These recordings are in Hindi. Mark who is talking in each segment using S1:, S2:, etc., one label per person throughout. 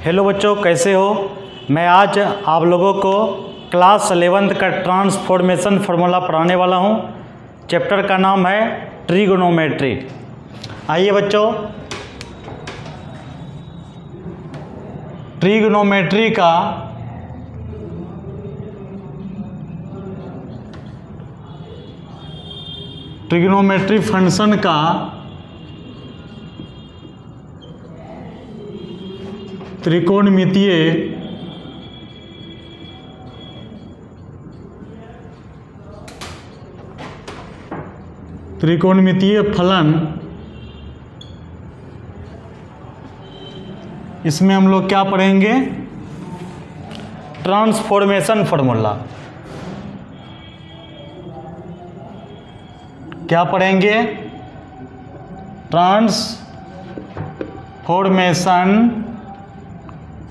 S1: हेलो बच्चों, कैसे हो। मैं आज आप लोगों को क्लास 11th का ट्रांसफॉर्मेशन फार्मूला पढ़ाने वाला हूं। चैप्टर का नाम है ट्रिगोनोमेट्री। आइए बच्चों, ट्रिगोनोमेट्री का ट्रिगोनोमेट्री फंक्शन का त्रिकोणमितीय फलन, इसमें हम लोग क्या पढ़ेंगे? Transformation formula. क्या पढ़ेंगे? Transformation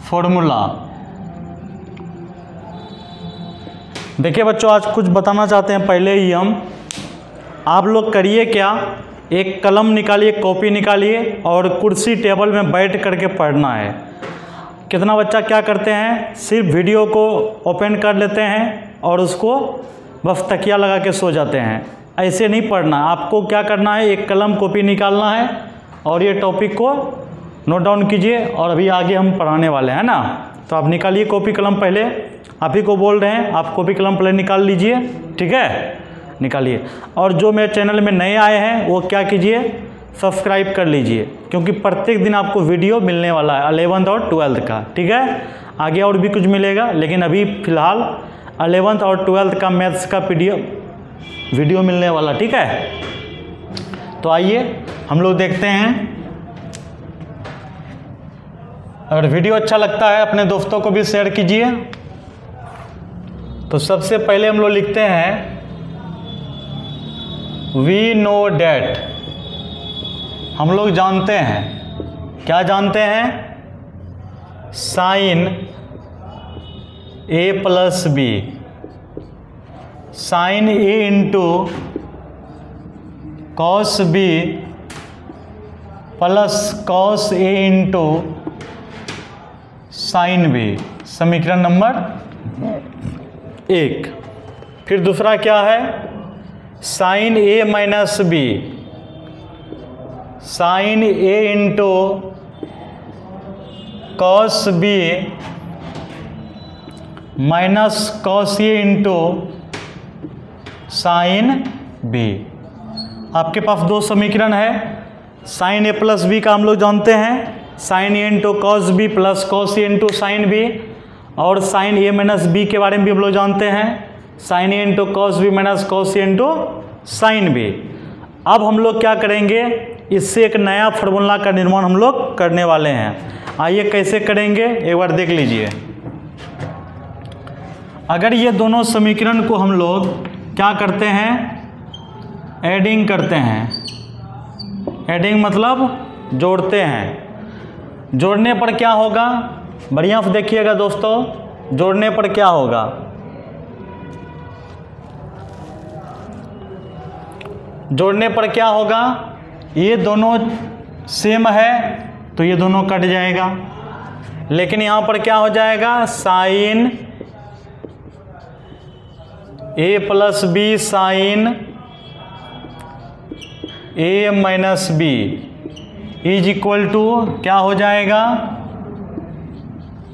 S1: formula. देखिए बच्चों, आज कुछ बताना चाहते हैं पहले ही हम। आप लोग करिए क्या, एक कलम निकालिए, कॉपी निकालिए और कुर्सी टेबल में बैठ करके पढ़ना है। कितना बच्चा क्या करते हैं, सिर्फ वीडियो को ओपन कर लेते हैं और उसको बस तकिया लगा के सो जाते हैं। ऐसे नहीं पढ़ना। आपको क्या करना है, एक कलम कॉपी निकालना है और ये टॉपिक को नोट डाउन कीजिए और अभी आगे हम पढ़ाने वाले हैं ना। तो आप निकालिए कॉपी कलम, पहले आप ही को बोल रहे हैं, आप कॉपी कलम पहले निकाल लीजिए, ठीक है, निकालिए। और जो मेरे चैनल में नए आए हैं वो क्या कीजिए, सब्सक्राइब कर लीजिए, क्योंकि प्रत्येक दिन आपको वीडियो मिलने वाला है 11th और 12th का, ठीक है। आगे और भी कुछ मिलेगा, लेकिन अभी फ़िलहाल 11th और 12th का मैथ्स का वीडियो मिलने वाला, ठीक है। तो आइए हम लोग देखते हैं। अगर वीडियो अच्छा लगता है अपने दोस्तों को भी शेयर कीजिए। तो सबसे पहले हम लोग लिखते हैं, वी नो डैट, हम लोग जानते हैं। क्या जानते हैं? Sine A plus B, sine A into cos B plus cos A into sine B, समीकरण नंबर 1। फिर दूसरा क्या है? Sine A minus B, sine A into cos B minus cos A into sine B. आपके पास दो समीकरण है। साइन ए प्लस बी का हम लोग जानते हैं, sine A into cos B plus cos A into sine B. और साइन ए माइनस बी के बारे में भी हम लोग जानते हैं, sine A into cos B minus cos A into sine B. अब हम लोग क्या करेंगे, इससे एक नया फार्मूला का निर्माण हम लोग करने वाले हैं। आइए कैसे करेंगे एक बार देख लीजिए। अगर ये दोनों समीकरण को हम लोग क्या करते हैं, एडिंग करते हैं। एडिंग मतलब जोड़ते हैं। जोड़ने पर क्या होगा, बढ़िया से देखिएगा दोस्तों। जोड़ने पर क्या होगा, जोड़ने पर क्या होगा, ये दोनों सेम है तो ये दोनों कट जाएगा। लेकिन यहाँ पर क्या हो जाएगा, sine A plus B sine A minus B is equal to क्या हो जाएगा,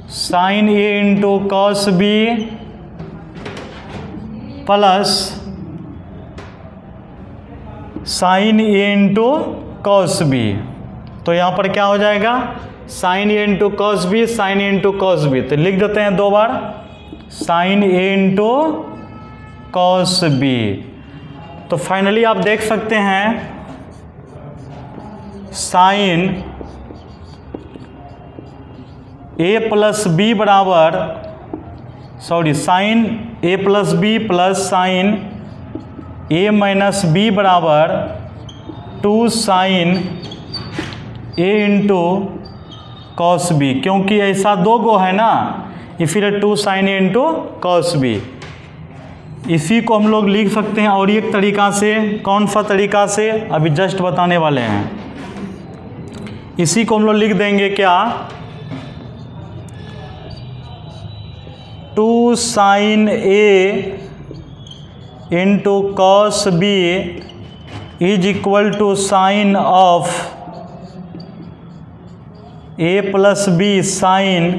S1: sine A into cos B plus sine A into cos B. तो यहाँ पर क्या हो जाएगा, sine A into cos B, sine A into cos B. तो लिख देते हैं दो बार, sine A into cos B. तो फाइनली आप देख सकते हैं, साइन ए प्लस बी बराबर, sine A plus B plus sine A minus B बराबर 2 sine A into cos B. क्योंकि ऐसा दो गो है ना, इसीलिए 2 sine A into cos B. इसी को हम लोग लिख सकते हैं और एक तरीका से। कौन सा तरीका से, अभी जस्ट बताने वाले हैं। इसी को हम लोग लिख देंगे क्या, 2 sin A into cos B is equal to sine of A plus B sine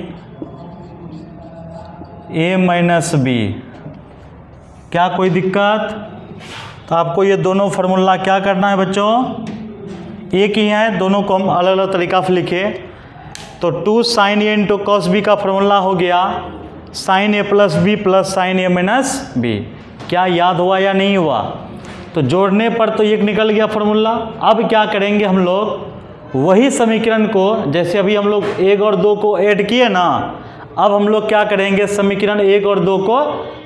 S1: A minus B। क्या कोई दिक्कत? तो आपको ये दोनों फार्मूला क्या करना है बच्चों, एक ही है, दोनों को हम अलग अलग तरीक़ा से लिखे। तो 2 sin A into cos B का फार्मूला हो गया sine A plus B plus sine A minus B। क्या याद हुआ या नहीं हुआ? तो जोड़ने पर तो एक निकल गया फार्मूला। अब क्या करेंगे हम लोग, वही समीकरण को, जैसे अभी हम लोग 1 और 2 को ऐड किए ना, अब हम लोग क्या करेंगे, समीकरण 1 और 2 को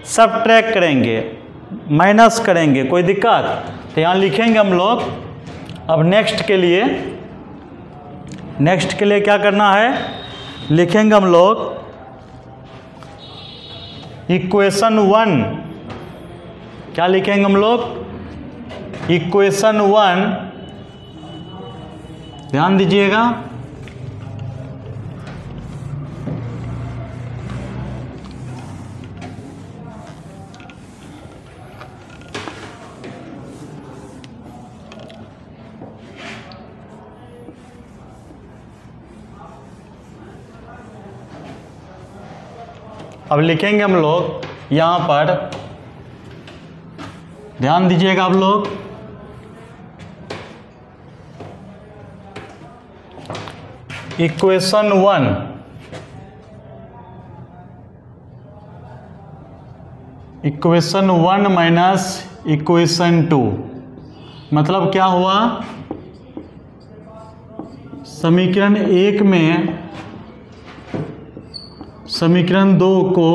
S1: सबट्रैक्ट करेंगे, माइनस करेंगे। कोई दिक्कत? तो यहाँ लिखेंगे हम लोग। अब नेक्स्ट के लिए क्या करना है, लिखेंगे हम लोग इक्वेशन 1। क्या लिखेंगे हम लोग? इक्वेशन 1, ध्यान दीजिएगा। अब लिखेंगे हम लोग यहाँ पर, ध्यान दीजिएगा आप लोग। इक्वेशन 1 माइनस इक्वेशन 2 मतलब क्या हुआ, समीकरण 1 में समीकरण 2 को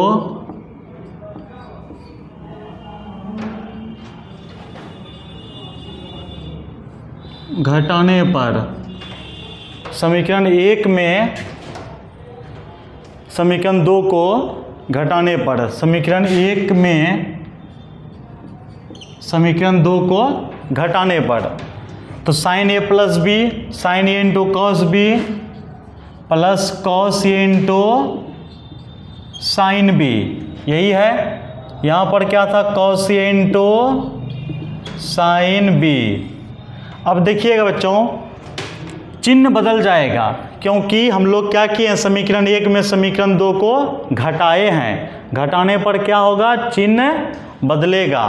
S1: घटाने पर, समीकरण 1 में समीकरण 2 को घटाने पर, समीकरण 1 में समीकरण 2 को घटाने पर, तो sine A plus B sine A into cos B plus cos A into sine B, यही है। यहाँ पर क्या था, cos A into sine B। अब देखिएगा बच्चों, चिन्ह बदल जाएगा, क्योंकि हम लोग क्या किए हैं, समीकरण 1 में समीकरण 2 को घटाए हैं। घटाने पर क्या होगा, चिन्ह बदलेगा।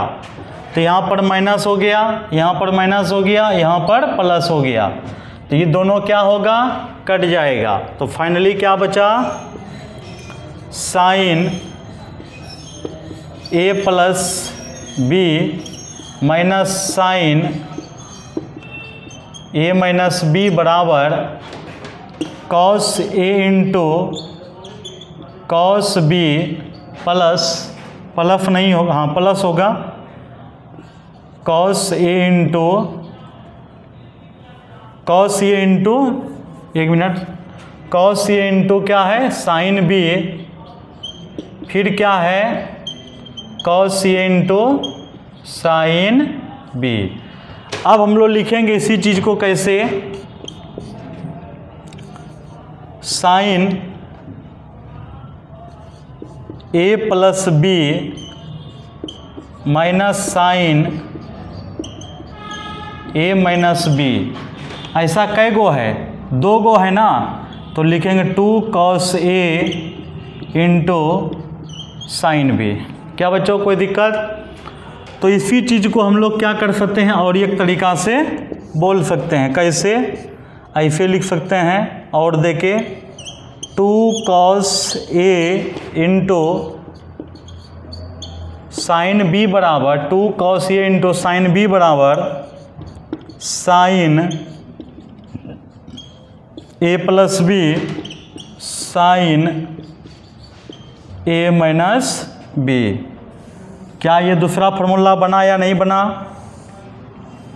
S1: तो यहाँ पर माइनस हो गया, यहाँ पर माइनस हो गया, यहाँ पर प्लस हो गया, तो ये दोनों क्या होगा, कट जाएगा। तो फाइनली क्या बचा, sine A plus B minus sine A minus B बराबर cos A into cos B plus नहीं होगा, हाँ प्लस होगा, cos A into cos A into, एक मिनट, कॉस A इंटू क्या है, साइन B, फिर क्या है, cos A into sine B। अब हम लोग लिखेंगे इसी चीज़ को कैसे, sine A plus B minus sine A minus B। ऐसा कै गो है, 2 गो है ना, तो लिखेंगे 2 cos A into sine B। क्या बच्चों कोई दिक्कत? तो इसी चीज़ को हम लोग क्या कर सकते हैं, और एक तरीक़ा से बोल सकते हैं, कैसे, ऐसे लिख सकते हैं, और देखे 2 cos A into sine B बराबर 2 cos A into sine B बराबर sine A plus B sine A minus B। क्या ये दूसरा फार्मूला बना या नहीं बना?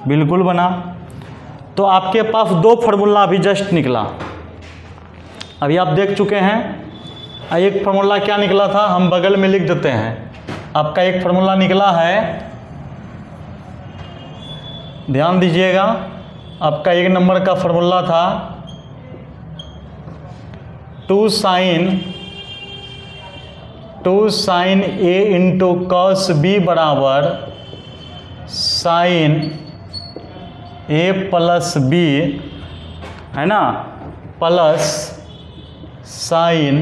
S1: बिल्कुल बना। तो आपके पास 2 फार्मूला अभी जस्ट निकला, अभी आप देख चुके हैं। एक फार्मूला क्या निकला था, हम बगल में लिख देते हैं। आपका एक फार्मूला निकला है, ध्यान दीजिएगा, आपका 1 नंबर का फार्मूला था 2 sign 2 sine A into cos B बराबर साइन ए प्लस बी, है ना, plus sine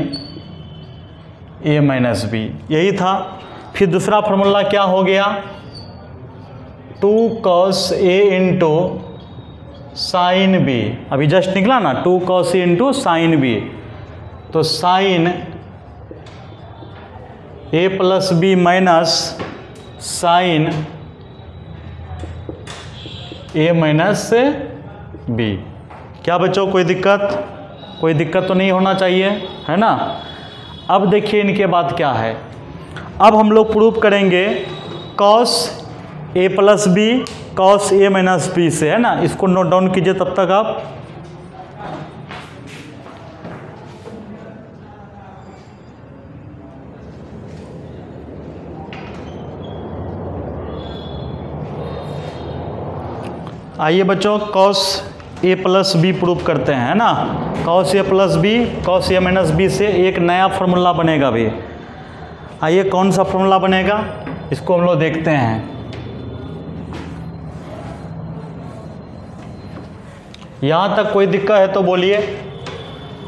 S1: A minus B, यही था। फिर दूसरा फॉर्मूला क्या हो गया, 2 cos A into sine B, अभी जस्ट निकला ना, 2 cos A into sine B, तो sign A plus B minus sine A minus B. क्या बच्चों कोई दिक्कत? कोई दिक्कत तो नहीं होना चाहिए, है ना। अब देखिए इनके बाद क्या है, अब हम लोग प्रूफ करेंगे cos A plus B cos A minus B से, है ना। इसको नोट डाउन कीजिए तब तक आप। आइए बच्चों, cos A plus B proof करते हैं, है ना। Cos A plus B cos A minus B से एक नया फार्मूला बनेगा भी। आइए कौन सा फार्मूला बनेगा इसको हम लोग देखते हैं। यहाँ तक कोई दिक्कत है तो बोलिए,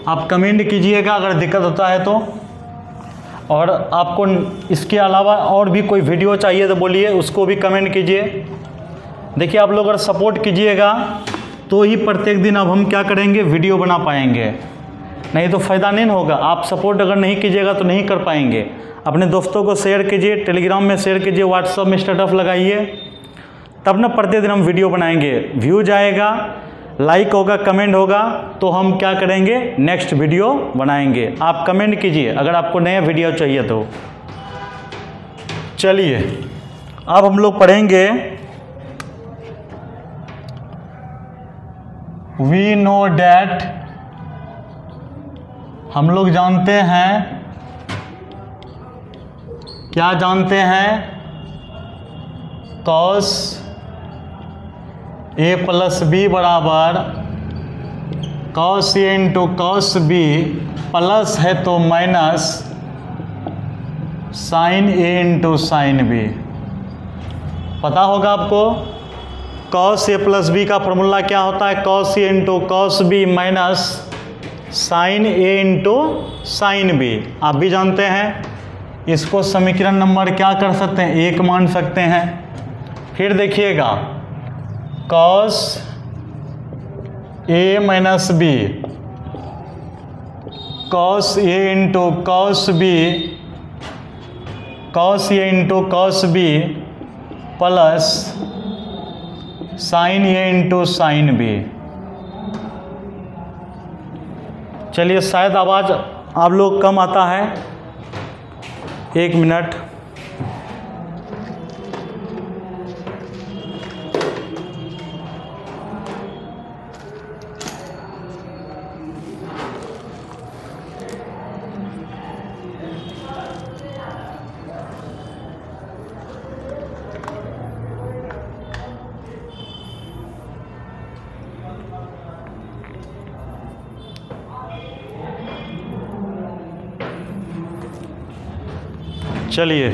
S1: आप कमेंट कीजिएगा अगर दिक्कत होता है तो। और आपको इसके अलावा और भी कोई वीडियो चाहिए तो बोलिए, उसको भी कमेंट कीजिए। देखिए आप लोग अगर सपोर्ट कीजिएगा तो ही प्रत्येक दिन अब हम क्या करेंगे, वीडियो बना पाएंगे, नहीं तो फ़ायदा नहीं होगा। आप सपोर्ट अगर नहीं कीजिएगा तो नहीं कर पाएंगे। अपने दोस्तों को शेयर कीजिए, टेलीग्राम में शेयर कीजिए, व्हाट्सएप में स्टेटस लगाइए, तब ना प्रत्येक दिन हम वीडियो बनाएंगे। व्यूज आएगा, लाइक होगा, कमेंट होगा, तो हम क्या करेंगे, नेक्स्ट वीडियो बनाएंगे। आप कमेंट कीजिए अगर आपको नया वीडियो चाहिए तो। चलिए अब हम लोग पढ़ेंगे वी नो डैट, हम लोग जानते हैं, क्या जानते हैं, कॉस ए प्लस बी बराबर cos A into cos B, plus है तो minus sine A into sine B. पता होगा आपको कॉस ए प्लस बी का फॉर्मूला क्या होता है, cos A into cos B minus sine A into sine B. आप भी जानते हैं, इसको समीकरण नंबर क्या कर सकते हैं, 1 मान सकते हैं। फिर देखिएगा cos A minus B cos A into cos B, cos A into cos B plus sine A into sine B. चलिए शायद आवाज़ आप लोग कम आता है, 1 मिनट। चलिए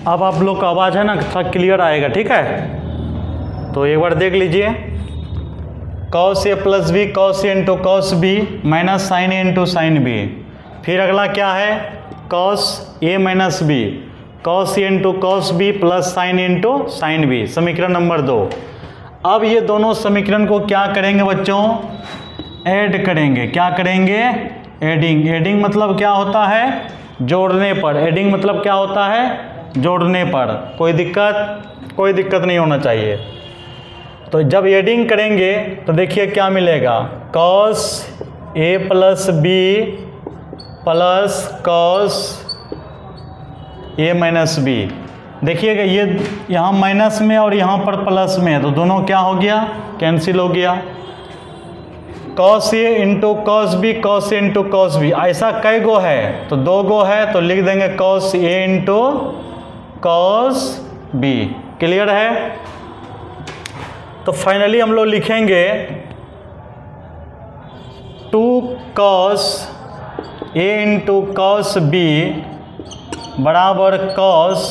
S1: अब आप लोग का आवाज़ है ना थोड़ा क्लियर आएगा, ठीक है। तो एक बार देख लीजिए, cos A plus B cos A into cos B minus sine A into sine B. फिर अगला क्या है, cos A minus B cos A into cos B plus sine A into sine B, समीकरण नंबर 2। अब ये दोनों समीकरण को क्या करेंगे बच्चों, ऐड करेंगे। क्या करेंगे, एडिंग। एडिंग मतलब क्या होता है, जोड़ने पर। एडिंग मतलब क्या होता है, जोड़ने पर। कोई दिक्कत नहीं होना चाहिए। तो जब एडिंग करेंगे तो देखिए क्या मिलेगा, cos A plus B plus cos A minus B. देखिएगा ये यहाँ माइनस में और यहाँ पर प्लस में है, तो दोनों क्या हो गया, कैंसिल हो गया। Cos A into cos B cos A into cos B, ऐसा कई गो है, तो 2 गो है, तो लिख देंगे cos A into cos B. Clear है। तो फाइनली हम लोग लिखेंगे 2 cos A into cos B बराबर cos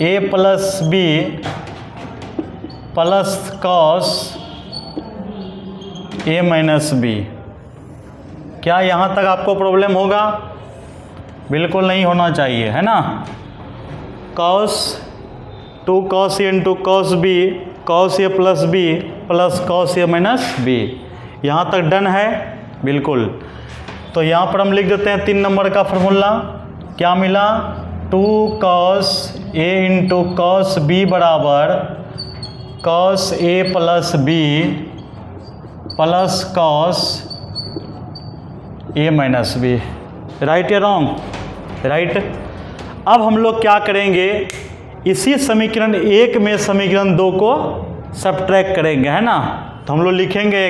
S1: A plus B plus cos A minus B. क्या यहाँ तक आपको प्रॉब्लम होगा? बिल्कुल नहीं होना चाहिए, है ना। Cos 2 cos A into cos B cos A plus B plus cos A minus B. यहाँ तक डन है? बिल्कुल। तो यहाँ पर हम लिख देते हैं 3 नंबर का फार्मूला। क्या मिला? 2 cos A into cos B बराबर cos A plus B plus cos A minus B. Right या रॉन्ग? राइट। अब हम लोग क्या करेंगे, इसी समीकरण 1 में समीकरण 2 को सब्ट्रैक्ट करेंगे, है ना। तो हम लोग लिखेंगे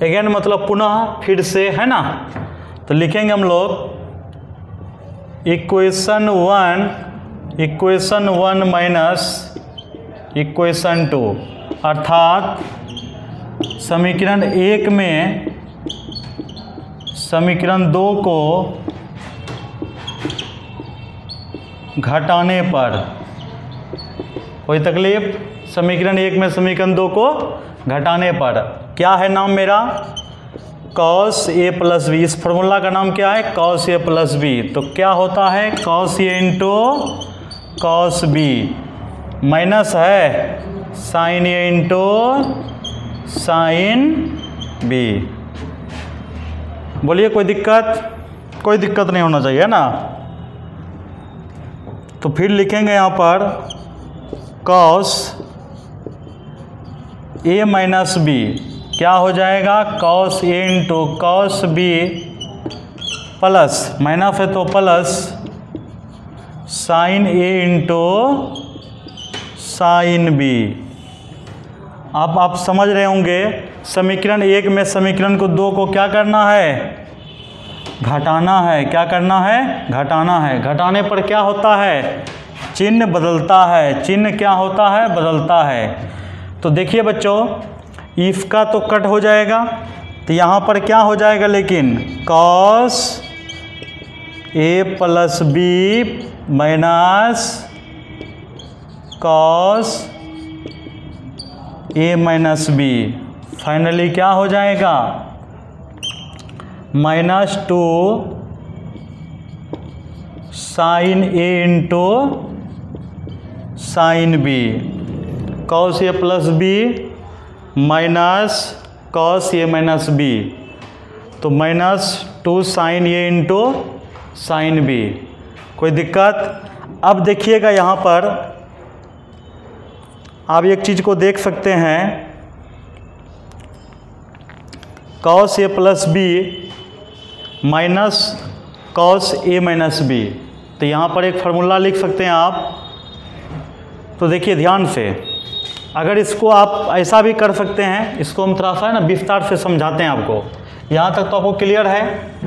S1: अगेन मतलब पुनः, फिर से, है ना। तो लिखेंगे हम लोग इक्वेशन 1 माइनस इक्वेशन 2, अर्थात समीकरण 1 में समीकरण 2 को घटाने पर कोई तकलीफ, समीकरण 1 में समीकरण 2 को घटाने पर क्या है नाम मेरा? Cos A plus B. इस फॉर्मूला का नाम क्या है? Cos A plus B. तो क्या होता है? Cos A into cos B minus है sine A into sine B. बोलिए कोई दिक्कत? कोई दिक्कत नहीं होना चाहिए, है ना। तो फिर लिखेंगे यहाँ पर कॉस ए माइनस बी। क्या हो जाएगा? Cos A into cos B plus, minus है तो plus, sine A into sine B. अब आप समझ रहे होंगे, समीकरण 1 में समीकरण को 2 को क्या करना है? घटाना है। क्या करना है? घटाना है। घटाने पर क्या होता है? चिन्ह बदलता है। चिन्ह क्या होता है? बदलता है। तो देखिए बच्चों, इफ का तो कट हो जाएगा, तो यहाँ पर क्या हो जाएगा लेकिन? Cos A plus B minus cos A minus B. Finally क्या हो जाएगा? -2 sine A into sine B. Cos A plus B minus cos A minus B, तो -2 sine A into sine B. कोई दिक्कत? अब देखिएगा यहाँ पर आप एक चीज़ को देख सकते हैं, cos A plus B minus cos A minus B. तो यहाँ पर एक फार्मूला लिख सकते हैं आप। तो देखिए ध्यान से, अगर इसको आप ऐसा भी कर सकते हैं, इसको हम थोड़ा सा है ना विस्तार से समझाते हैं आपको। यहाँ तक तो आपको क्लियर है?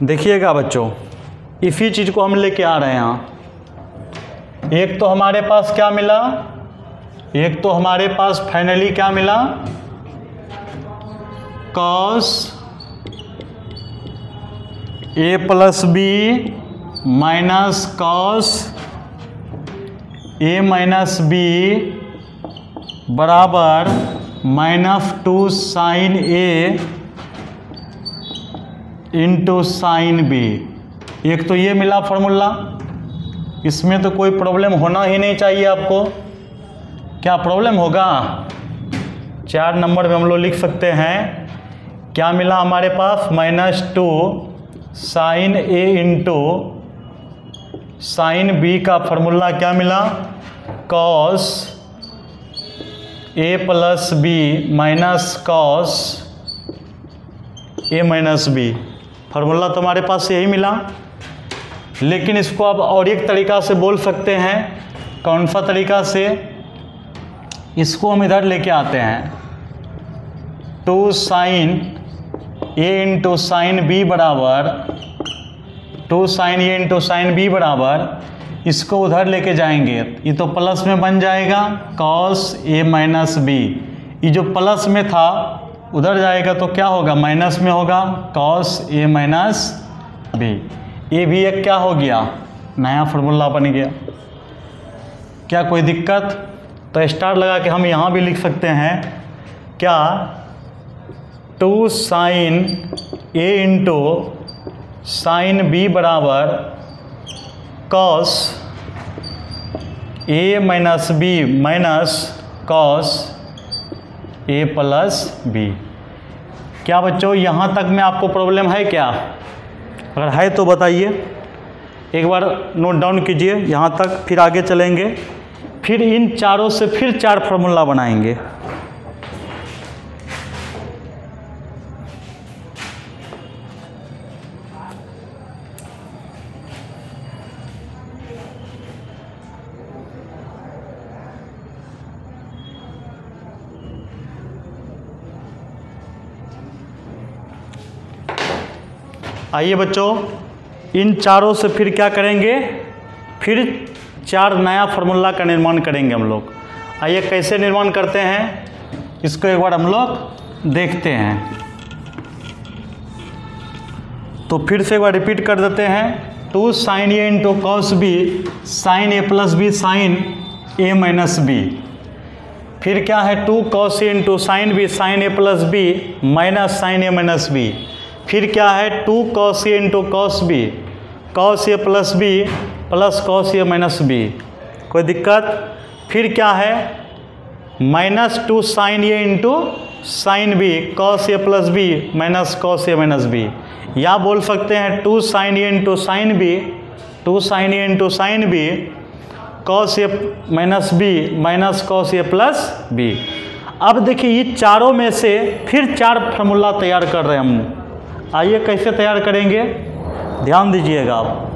S1: देखिएगा बच्चों, इसी चीज़ को हम लेके आ रहे हैं यहाँ। एक तो हमारे पास क्या मिला? एक तो हमारे पास फाइनली क्या मिला? Cos A plus B minus cos A minus B बराबर -2 sine A into sine B. एक तो ये मिला फॉर्मूला, इसमें तो कोई प्रॉब्लम होना ही नहीं चाहिए आपको। क्या प्रॉब्लम होगा? 4 नंबर में हम लोग लिख सकते हैं, क्या मिला हमारे पास? -2 sine A into sine B का फॉर्मूला क्या मिला? Cos A plus B minus cos A minus B. Formula तो हमारे पास यही मिला, लेकिन इसको आप और एक तरीका से बोल सकते हैं। कौन सा तरीका से? इसको हम इधर लेके आते हैं, 2 sine A into sine B बराबर 2 sine A into sine B बराबर, इसको उधर लेके जाएंगे, ये तो प्लस में बन जाएगा कॉस ए माइनस बी। ये जो प्लस में था उधर जाएगा तो क्या होगा, माइनस में होगा, कॉस ए माइनस बी। ये भी एक क्या हो गया, नया फार्मूला बन गया। क्या कोई दिक्कत? तो स्टार लगा के हम यहाँ भी लिख सकते हैं क्या, 2 sine A into sine B बराबर cos A minus B minus cos A plus B. क्या बच्चों यहाँ तक में आपको प्रॉब्लम है क्या? अगर है तो बताइए, एक बार नोट डाउन कीजिए यहाँ तक, फिर आगे चलेंगे, फिर इन चारों से फिर 4 फार्मूला बनाएंगे। आइए बच्चों, इन चारों से फिर क्या करेंगे, फिर 4 नया फार्मूला का निर्माण करेंगे हम लोग। आइए कैसे निर्माण करते हैं इसको एक बार हम लोग देखते हैं। तो फिर से एक बार रिपीट कर देते हैं, 2 sine A into cos B sine A plus B sine A minus B. फिर क्या है, 2 cos A into sign A plus B minus sine A minus B. फिर क्या है, 2 cos A into cos A plus B plus cos A minus B. कोई दिक्कत? फिर क्या है, -2 sine A into sine B cos A plus B minus cos A minus B. या बोल सकते हैं 2 sine A into sine B 2 sine A into sine B cos A minus B minus cos A plus B. अब देखिए ये चारों में से फिर 4 फार्मूला तैयार कर रहे हैं हम। आइए कैसे तैयार करेंगे, ध्यान दीजिएगा आप।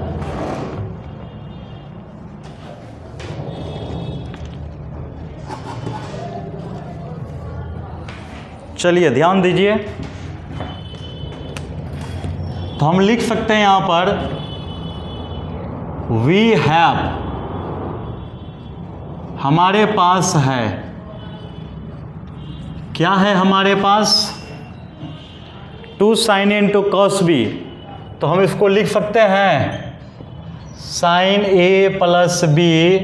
S1: चलिए ध्यान दीजिए, तो हम लिख सकते हैं यहाँ पर वी हैव, हमारे पास है, क्या है हमारे पास, 2 sine A into cos B. तो हम इसको लिख सकते हैं sine A plus B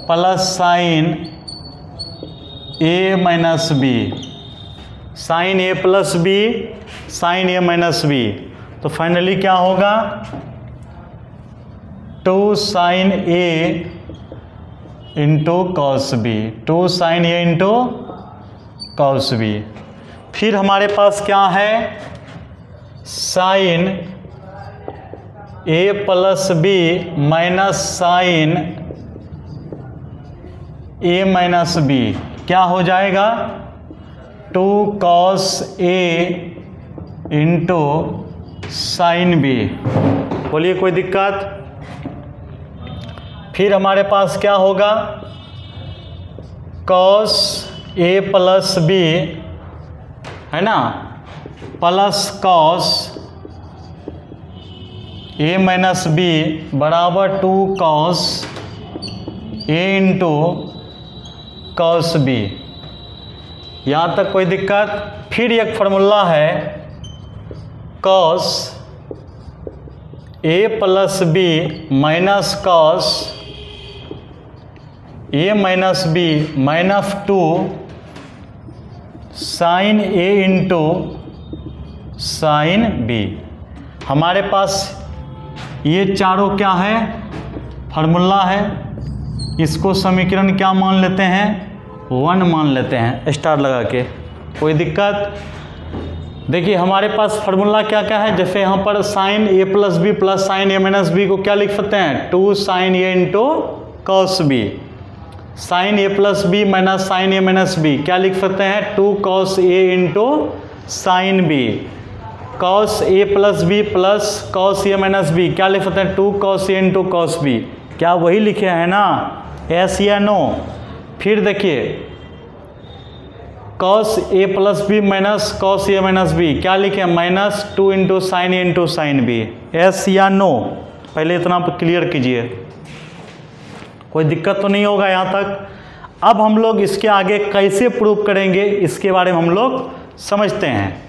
S1: plus sine A minus B, sine A plus B sine A minus B. तो फाइनली क्या होगा, 2 sine A into cos B, 2 sine A into cos B. फिर हमारे पास क्या है, sine A plus B minus sine A minus B. क्या हो जाएगा, 2 cos A into sine B. बोलिए कोई दिक्कत? फिर हमारे पास क्या होगा, कॉस ए प्लस बी है ना plus cos A minus B बराबर 2 cos A into cos B. यहाँ तक कोई दिक्कत? फिर एक फार्मूला है cos A plus B minus cos A minus B minus 2 sine A into sine B. हमारे पास ये चारों क्या है, फार्मूला है। इसको समीकरण क्या मान लेते हैं, 1 मान लेते हैं स्टार लगा के। कोई दिक्कत? देखिए हमारे पास फार्मूला क्या क्या है, जैसे यहाँ पर sign A plus B plus sine A minus B को क्या लिख सकते हैं, 2 sine A into cos B. Sine A plus B minus sine A minus B क्या लिख सकते हैं, 2 cos A into sine B. Cos A plus B plus cos A minus B क्या लिख सकते हैं, 2 cos A into cos B. क्या वही लिखे हैं ना, एस या नो? फिर देखिए cos A plus B minus cos A minus B, क्या लिखे -2 into sign A into sine B. Yes या नो? पहले इतना क्लियर कीजिए, कोई दिक्कत तो नहीं होगा यहाँ तक। अब हम लोग इसके आगे कैसे प्रूव करेंगे इसके बारे में हम लोग समझते हैं।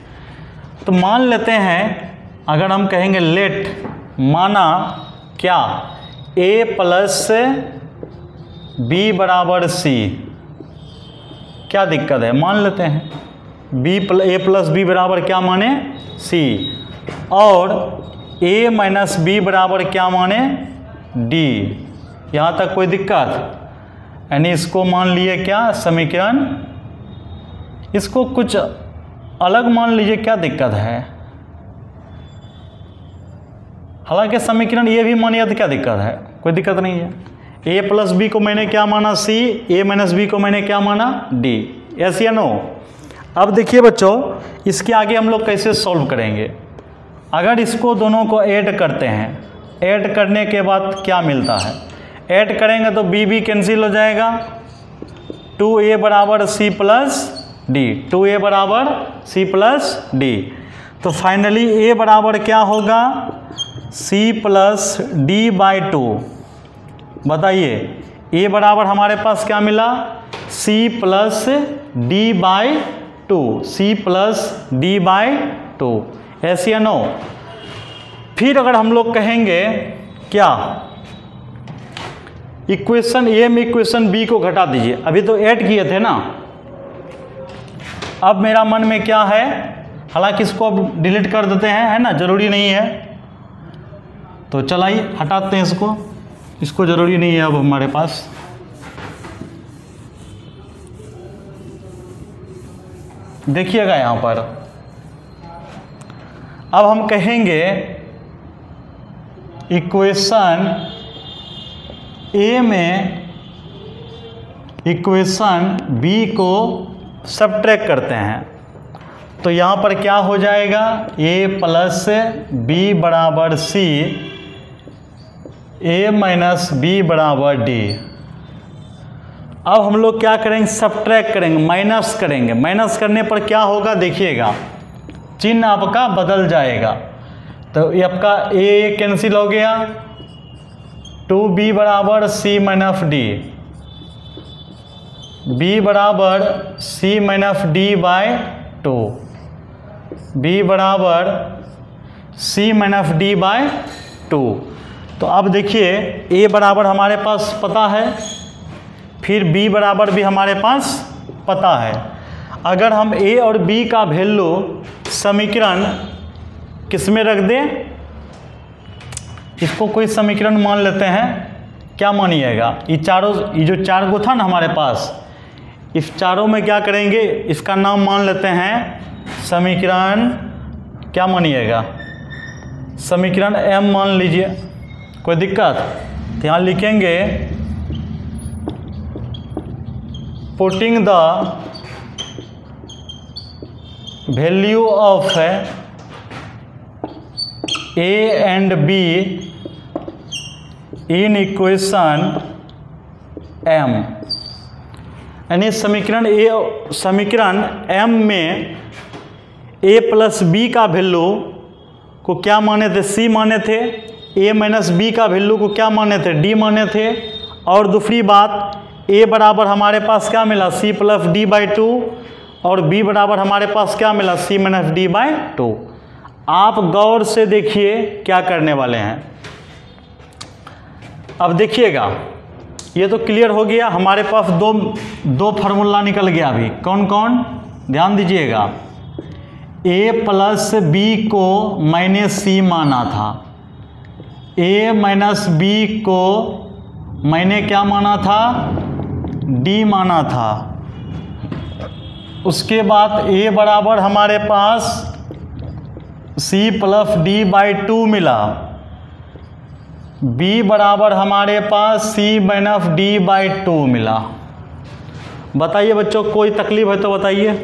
S1: तो मान लेते हैं, अगर हम कहेंगे लेट, माना क्या a प्लस बी बराबर सी, क्या दिक्कत है? मान लेते हैं a प्लस बी बराबर क्या माने c, और a माइनस बी बराबर क्या माने d। यहाँ तक कोई दिक्कत? यानी इसको मान लिए क्या समीकरण, इसको कुछ अलग मान लीजिए, क्या दिक्कत है? हालांकि समीकरण ये भी मानिए तो क्या दिक्कत है? कोई दिक्कत नहीं है। a प्लस बी को मैंने क्या माना c, a माइनस बी को मैंने क्या माना d। यस या नो? अब देखिए बच्चों, इसके आगे हम लोग कैसे सॉल्व करेंगे। अगर इसको दोनों को ऐड करते हैं, ऐड करने के बाद क्या मिलता है? ऐड करेंगे तो b भी कैंसिल हो जाएगा, 2a बराबर c प्लस डी, 2a बराबर c प्लस डी। तो फाइनली a बराबर क्या होगा c प्लस डी बाई 2। बताइए a बराबर हमारे पास क्या मिला? c plus D by 2, c plus D by 2। ऐसे या नो? फिर अगर हम लोग कहेंगे क्या इक्वेशन ए में इक्वेशन बी को घटा दीजिए, अभी तो ऐड किए थे ना। अब मेरा मन में क्या है, हालांकि इसको अब डिलीट कर देते हैं, है ना, ज़रूरी नहीं है। तो चलाइए हटाते हैं इसको, इसको ज़रूरी नहीं है अब हमारे पास। देखिएगा यहाँ पर, अब हम कहेंगे इक्वेशन ए में इक्वेशन बी को सबट्रैक्ट करते हैं, तो यहाँ पर क्या हो जाएगा? a प्लस बी बराबर c, a माइनस बी बराबर d। अब हम लोग क्या करेंगे? सबट्रैक्ट करेंगे, माइनस करेंगे। माइनस करने पर क्या होगा देखिएगा, चिन्ह आपका बदल जाएगा। तो ये आपका a कैंसिल हो गया, 2b बराबर c माइनस डी, b बराबर c minus D by 2, b बराबर c माइनस डी बाई 2। तो अब देखिए a बराबर हमारे पास पता है, फिर b बराबर भी हमारे पास पता है। अगर हम a और b का वैल्यू समीकरण किस में रख दें, इसको कोई समीकरण मान लेते हैं, क्या मानिएगा? ये जो चार गो था ना हमारे पास, इस चारों में क्या करेंगे, इसका नाम मान लेते हैं समीकरण, क्या मानिएगा? समीकरण m मान लीजिए, कोई दिक्कत? तो यहाँ लिखेंगे putting the value of a and b in equation m। यानी समीकरण m में a प्लस बी का वैल्यू को क्या माने थे? c माने थे। a माइनस बी का वैल्यू को क्या माने थे? d माने थे। और दूसरी बात, a बराबर हमारे पास क्या मिला? c प्लस डी बाई 2, और b बराबर हमारे पास क्या मिला? c minus D by 2। आप गौर से देखिए क्या करने वाले हैं। अब देखिएगा, ये तो क्लियर हो गया, हमारे पास दो फार्मूला निकल गया। अभी कौन कौन? ध्यान दीजिएगा, a प्लस बी को मैंने c माना था, a माइनस बी को मैंने क्या माना था? d माना था। उसके बाद a बराबर हमारे पास c प्लस डी बाई 2 मिला, b बराबर हमारे पास c माइनस डी बाई 2 मिला। बताइए बच्चों, कोई तकलीफ है तो बताइए।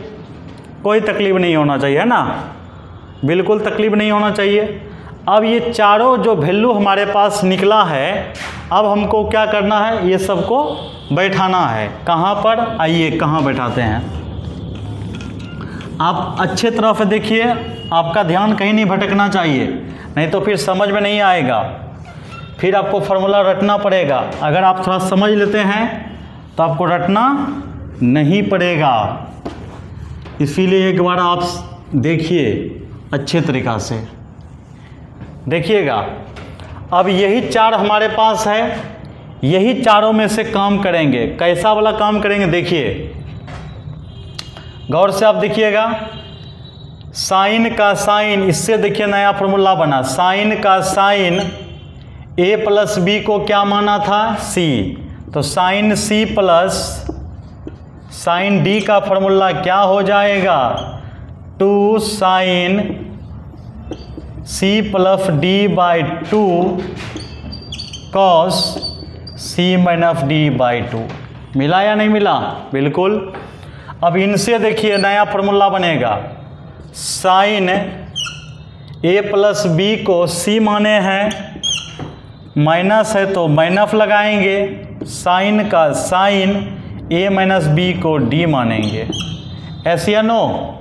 S1: कोई तकलीफ नहीं होना चाहिए, है ना, बिल्कुल तकलीफ नहीं होना चाहिए। अब ये चारों जो वैल्यू हमारे पास निकला है, अब हमको क्या करना है, ये सबको बैठाना है। कहाँ पर, आइए कहाँ बैठाते हैं। आप अच्छे तरह से देखिए, आपका ध्यान कहीं नहीं भटकना चाहिए, नहीं तो फिर समझ में नहीं आएगा, फिर आपको फार्मूला रटना पड़ेगा। अगर आप थोड़ा समझ लेते हैं तो आपको रटना नहीं पड़ेगा। इसीलिए एक बार आप देखिए अच्छे तरीक़ा से, देखिएगा। अब यही चार हमारे पास है, यही चारों में से काम करेंगे। कैसा वाला काम करेंगे देखिए, गौर से आप देखिएगा। साइन का साइन, इससे देखिए नया फार्मूला बना। साइन का साइन a प्लस बी को क्या माना था, c, तो sine c plus sine d का फार्मूला क्या हो जाएगा, 2 sine c plus d by 2 cos c minus d by 2। मिला या नहीं मिला, बिल्कुल। अब इनसे देखिए नया फार्मूला बनेगा। साइन a प्लस बी को c माने हैं, माइनस है तो माइनस लगाएंगे, साइन का साइन a माइनस बी को d मानेंगे। ऐसे या नो?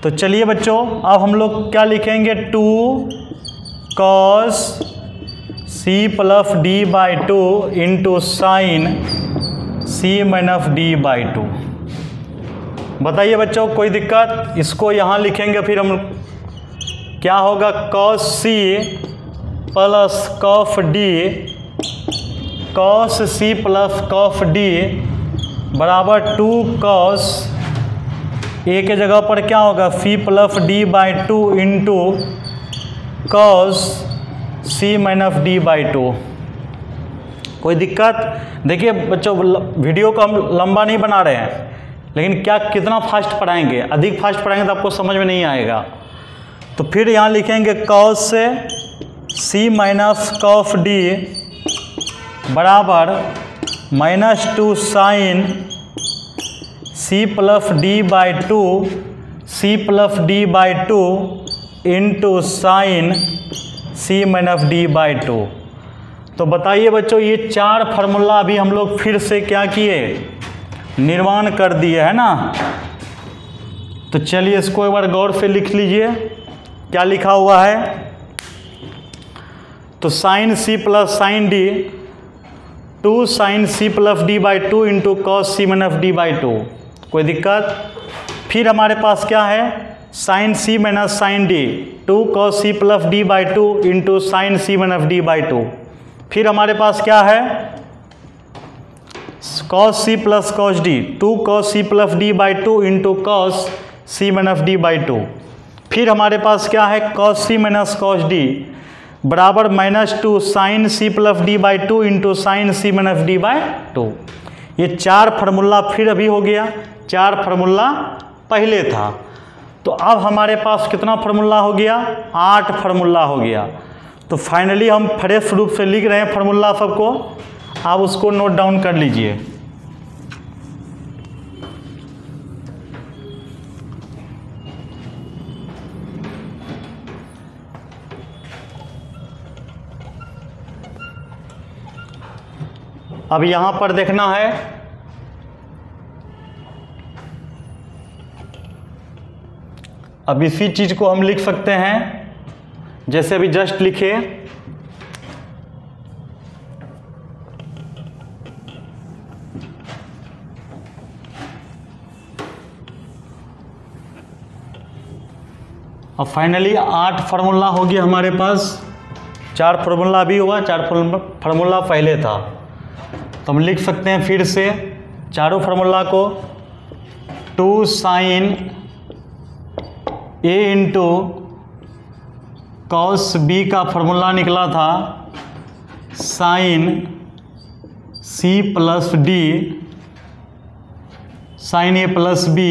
S1: तो चलिए बच्चों, अब हम लोग क्या लिखेंगे, 2 cos c plus d by 2 into sine c minus d by 2। बताइए बच्चों, कोई दिक्कत? इसको यहाँ लिखेंगे, फिर हम क्या होगा, कॉस c प्लस कॉफ d, कॉस c प्लस कॉफ d बराबर 2 कॉस, ए के जगह पर क्या होगा, c plus d by 2 into cos c minus d by 2। कोई दिक्कत? देखिए बच्चों, वीडियो को हम लंबा नहीं बना रहे हैं, लेकिन क्या कितना फास्ट पढ़ाएंगे, अधिक फास्ट पढ़ाएंगे तो आपको समझ में नहीं आएगा। तो फिर यहाँ लिखेंगे कॉस से c माइनस कॉफ d बराबर -2 sine c plus d by 2 c plus d by 2 into sine c minus d by 2। तो बताइए बच्चों, ये चार फार्मूला अभी हम लोग फिर से क्या किए, निर्माण कर दिए है ना। तो चलिए इसको एक बार गौर से लिख लीजिए, क्या लिखा हुआ है। तो sine c plus sine d, 2 sine c plus d by 2 into cos c minus d by 2। कोई दिक्कत? फिर हमारे पास क्या है, sine c minus sine d, 2 cos c plus d by 2 into sine c minus d by 2। फिर हमारे पास क्या है, cos c plus cos d, 2 cos c plus d by 2 into cos c minus d by 2। फिर हमारे पास क्या है, cos c minus cos d बराबर -2 sine c plus d by 2 into sine c minus d by 2। ये चार फार्मूला फिर अभी हो गया, चार फार्मूला पहले था। तो अब हमारे पास कितना फार्मूला हो गया, 8 फार्मूला हो गया। तो फाइनली हम फ्रेश रूप से लिख रहे हैं फार्मूला सबको, आप उसको नोट डाउन कर लीजिए। अब यहाँ पर देखना है, अब इसी चीज़ को हम लिख सकते हैं जैसे अभी जस्ट लिखे। अब फाइनली 8 फार्मूला हो गया हमारे पास, 4 फार्मूला अभी हुआ, 4 फार्मूला पहले था। तो हम लिख सकते हैं फिर से चारों फार्मूला को, 2 sine a into cos b का फार्मूला निकला था sine c plus d sine a plus b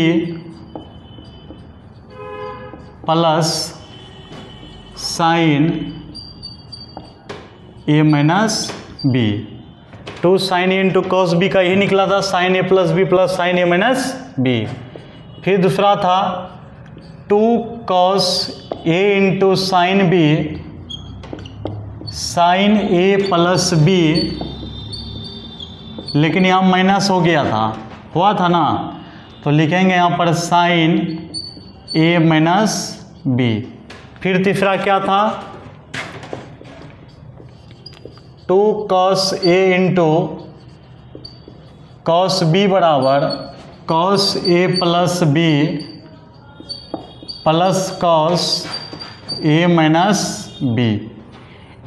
S1: plus sine a minus b। 2 sine A into cos B का यही निकला था, sine A plus B plus sine A minus B. फिर दूसरा था 2 cos A into sine B sine A plus B, लेकिन यहाँ माइनस हो गया था, हुआ था ना, तो लिखेंगे यहाँ पर साइन ए माइनस बी। फिर तीसरा क्या था, 2 cos ए इंटू कॉस बी बराबर cos A plus B plus cos A minus B.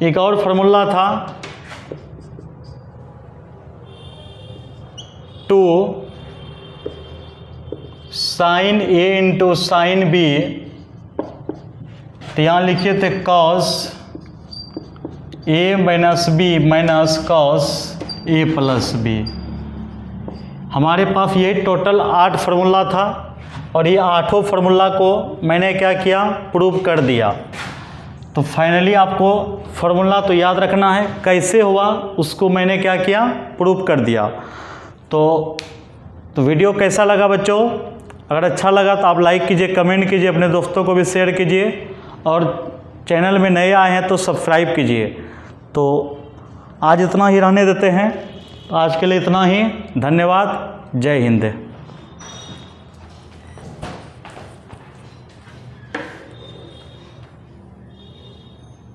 S1: एक और फार्मूला था 2 sine A into sine B, तो यहाँ लिखे थे cos A minus B minus cos A plus B. हमारे पास ये टोटल 8 फार्मूला था और ये 8 फार्मूला को मैंने क्या किया, प्रूव कर दिया। तो फाइनली आपको फार्मूला तो याद रखना है, कैसे हुआ उसको मैंने क्या किया, प्रूव कर दिया। तो वीडियो कैसा लगा बच्चों? अगर अच्छा लगा तो आप लाइक कीजिए, कमेंट कीजिए, अपने दोस्तों को भी शेयर कीजिए और चैनल में नए आए हैं तो सब्सक्राइब कीजिए। तो आज इतना ही रहने देते हैं, आज के लिए इतना ही। धन्यवाद। जय हिंद।